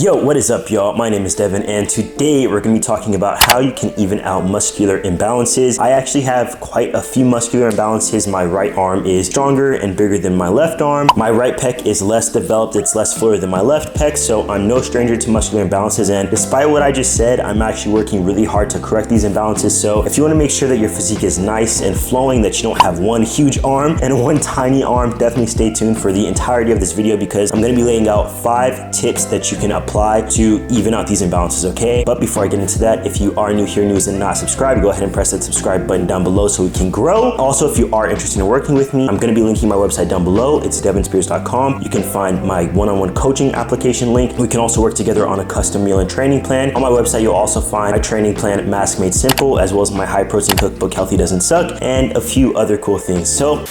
Yo, what is up, y'all? My name is Devin, and today we're going to be talking about how you can even out muscular imbalances. I actually have quite a few muscular imbalances. My right arm is stronger and bigger than my left arm. My right pec is less developed, it's less fuller than my left pec, so I'm no stranger to muscular imbalances. And despite what I just said, I'm actually working really hard to correct these imbalances. So if you want to make sure that your physique is nice and flowing, that you don't have one huge arm and one tiny arm, definitely stay tuned for the entirety of this video, because I'm going to be laying out 5 tips that you can apply to even out these imbalances, okay? But before I get into that, if you are new here, and not subscribed, go ahead and press that subscribe button down below so we can grow. Also, if you are interested in working with me, I'm going to be linking my website down below. It's devinspears.com. You can find my one-on-one coaching application link. We can also work together on a custom meal and training plan. On my website, you'll also find my training plan, MASC Made Simple, as well as my high protein cookbook, Healthy Doesn't Suck, and a few other cool things. So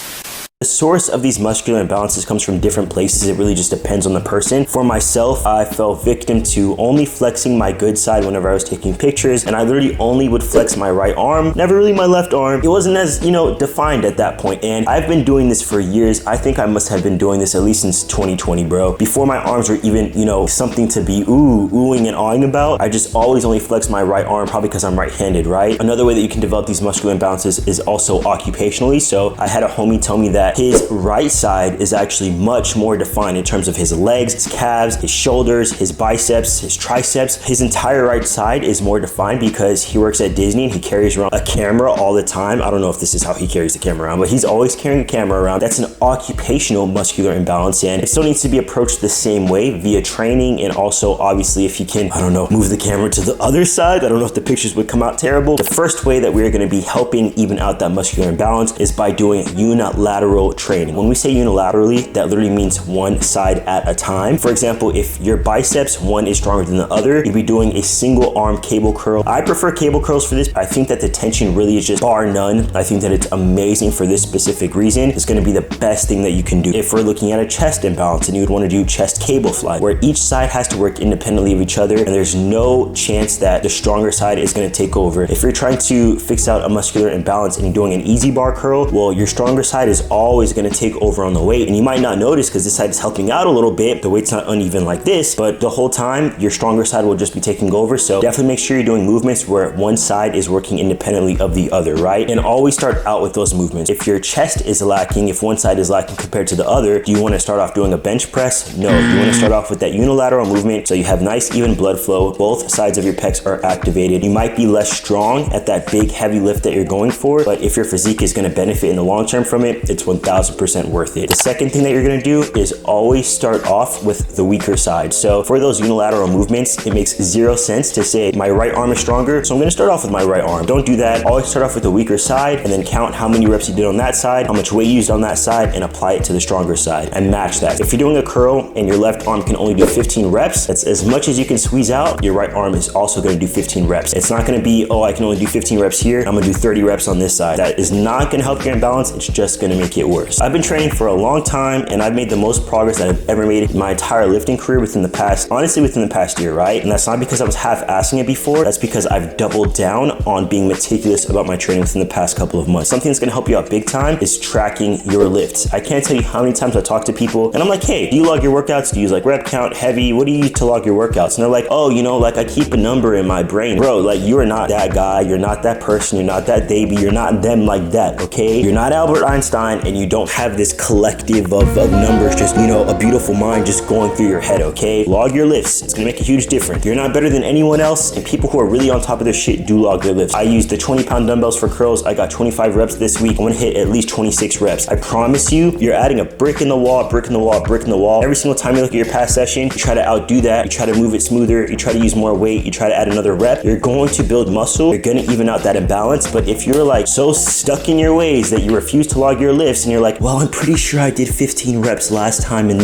the source of these muscular imbalances comes from different places. It really just depends on the person. For myself, I fell victim to only flexing my good side whenever I was taking pictures, and I literally only would flex my right arm, never really my left arm. It wasn't as, defined at that point, and I've been doing this for years. I think I must have been doing this at least since 2020, bro. Before my arms were even, something to be oohing and awing about, I just always only flex my right arm, probably because I'm right-handed, right? Another way that you can develop these muscular imbalances is also occupationally. So I had a homie tell me that his right side is actually much more defined in terms of his legs, his calves, his shoulders, his biceps, his triceps. His entire right side is more defined because he works at Disney and he carries around a camera all the time. I don't know if this is how he carries the camera around, but he's always carrying a camera around. That's an occupational muscular imbalance, and it still needs to be approached the same way via training. And also, obviously, if you can, move the camera to the other side. I don't know if the pictures would come out terrible. The first way that we're going to be helping even out that muscular imbalance is by doing unilateral training. When we say unilaterally, that literally means one side at a time. For example, if your biceps, one is stronger than the other, you'd be doing a single arm cable curl. I prefer cable curls for this. I think that the tension really is just bar none. I think that it's amazing for this specific reason. It's going to be the best thing that you can do. If we're looking at a chest imbalance and you would want to do chest cable fly, where each side has to work independently of each other and there's no chance that the stronger side is going to take over. If you're trying to fix out a muscular imbalance and you're doing an easy bar curl, well, your stronger side is always going to take over on the weight, and you might not notice because this side is helping out a little bit. The weight's not uneven like this, but the whole time your stronger side will just be taking over. So definitely make sure you're doing movements where one side is working independently of the other, right? And always start out with those movements. If your chest is lacking, if one side is lacking compared to the other, do you want to start off doing a bench press? No, you want to start off with that unilateral movement so you have nice even blood flow. Both sides of your pecs are activated. You might be less strong at that big heavy lift that you're going for, but if your physique is going to benefit in the long term from it, it's 1000% worth it. The second thing that you're going to do is always start off with the weaker side. So for those unilateral movements, it makes 0 sense to say my right arm is stronger, so I'm going to start off with my right arm. Don't do that. Always start off with the weaker side and then count how many reps you did on that side, how much weight you used on that side, and apply it to the stronger side and match that. If you're doing a curl and your left arm can only do 15 reps, that's as much as you can squeeze out. Your right arm is also going to do 15 reps. It's not going to be, I can only do 15 reps here, I'm going to do 30 reps on this side. That is not going to help your imbalance. It's just going to make it worse. I've been training for a long time, and I've made the most progress that I've ever made in my entire lifting career within the past year, right? And that's not because I was half-assing it before. That's because I've doubled down on being meticulous about my training within the past couple of months. Something that's going to help you out big time is tracking your lifts. I can't tell you how many times I talk to people and I'm like, hey, do you log your workouts? Do you use like rep count, heavy? What do you use to log your workouts? And they're like, I keep a number in my brain. Bro, like, you are not that guy. You're not that person. You're not that baby. You're not them like that, okay? You're not Albert Einstein, and you don't have this collective of numbers, just, a beautiful mind just going through your head, okay? Log your lifts. It's gonna make a huge difference. You're not better than anyone else, and people who are really on top of their shit do log their lifts. I used the 20-pound dumbbells for curls. I got 25 reps this week. I'm gonna hit at least 26 reps. I promise you, you're adding a brick in the wall, brick in the wall, brick in the wall. Every single time you look at your past session, you try to outdo that, you try to move it smoother, you try to use more weight, you try to add another rep. You're going to build muscle. You're gonna even out that imbalance. But if you're like so stuck in your ways that you refuse to log your lifts and you're like, well, I'm pretty sure I did 15 reps last time and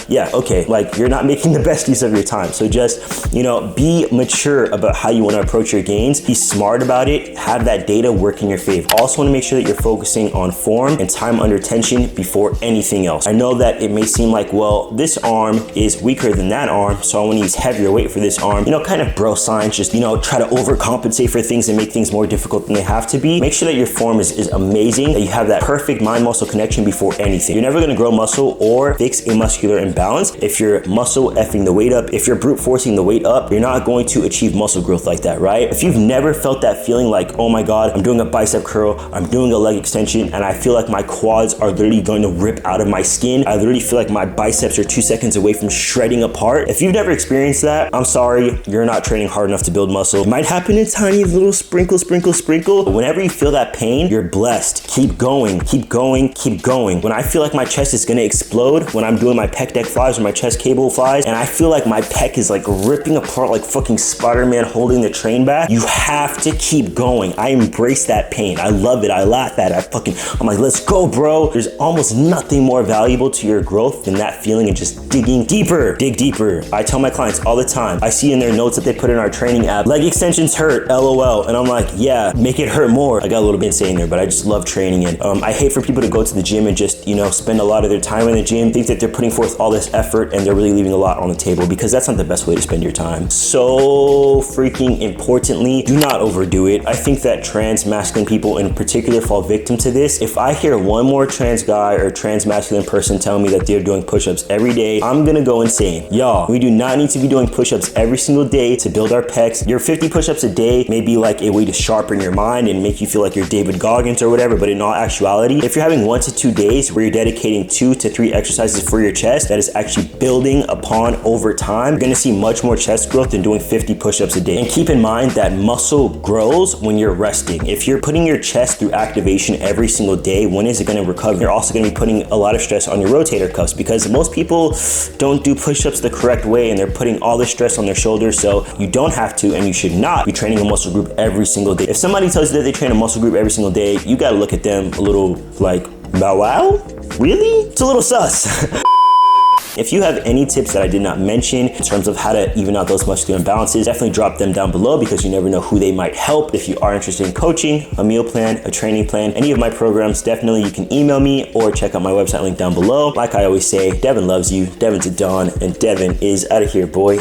yeah, okay, like, you're not making the best use of your time. So just, be mature about how you want to approach your gains. Be smart about it. Have that data work in your favor. Also want to make sure that you're focusing on form and time under tension before anything else. I know that it may seem like, well, this arm is weaker than that arm, so I want to use heavier weight for this arm. Kind of bro science, just, try to overcompensate for things and make things more difficult than they have to be. Make sure that your form is amazing, that you have that perfect mind-muscle connection before anything. You're never gonna grow muscle or fix a muscular imbalance if you're muscle effing the weight up. If you're brute forcing the weight up, you're not going to achieve muscle growth like that, right? If you've never felt that feeling like, oh my God, I'm doing a bicep curl, I'm doing a leg extension, and I feel like my quads are literally going to rip out of my skin. I literally feel like my biceps are 2 seconds away from shredding apart. If you've never experienced that, I'm sorry, you're not training hard enough to build muscle. It might happen in tiny little sprinkle. But whenever you feel that pain, you're blessed. Keep going, keep going, keep going. When I feel like my chest is gonna explode, when I'm doing my pec deck flies or my chest cable flies, and I feel like my pec is like ripping apart like fucking Spider-Man holding the train back, you have to keep going. I embrace that pain. I love it. I laugh at it. I'm like, let's go, bro. There's almost nothing more valuable to your growth than that feeling and just digging deeper. Dig deeper. I tell my clients all the time, I see in their notes that they put in our training app, leg extensions hurt, LOL. And I'm like, yeah, make it hurt more. I got a little bit insane there, but I just love training. And I hate for people to go to the gym and just, you know, spend a lot of their time in the gym, think that they're putting forth all this effort and they're really leaving a lot on the table, because that's not the best way to spend your time. So freaking importantly, do not overdo it. I think that trans masculine people in particular fall victim to this. If I hear one more trans guy or trans masculine person tell me that they're doing push-ups every day, I'm gonna go insane. Y'all, we do not need to be doing push-ups every single day to build our pecs. Your 50 push-ups a day may be like a way to sharpen your mind and make you feel like you're David Goggins or whatever, but in all actuality, if you're having 1 to 2 days where you're dedicating 2 to 3 exercises for your chest that is actually building upon over time, you're gonna see much more chest growth than doing 50 push-ups a day. And keep in mind that muscle grows when you're resting. If you're putting your chest through activation every single day, when is it gonna recover? You're also gonna be putting a lot of stress on your rotator cuffs, because most people don't do push-ups the correct way and they're putting all the stress on their shoulders. So you don't have to, and you should not be training a muscle group every single day. If somebody tells you that they train a muscle group every single day, you gotta look at them a little like, bow wow? Really? It's a little sus. If you have any tips that I did not mention in terms of how to even out those muscular imbalances, definitely drop them down below, because you never know who they might help. If you are interested in coaching, a meal plan, a training plan, any of my programs, definitely you can email me or check out my website link down below. Like I always say, Devin loves you, Devin's a Don, and Devin is out of here, boy.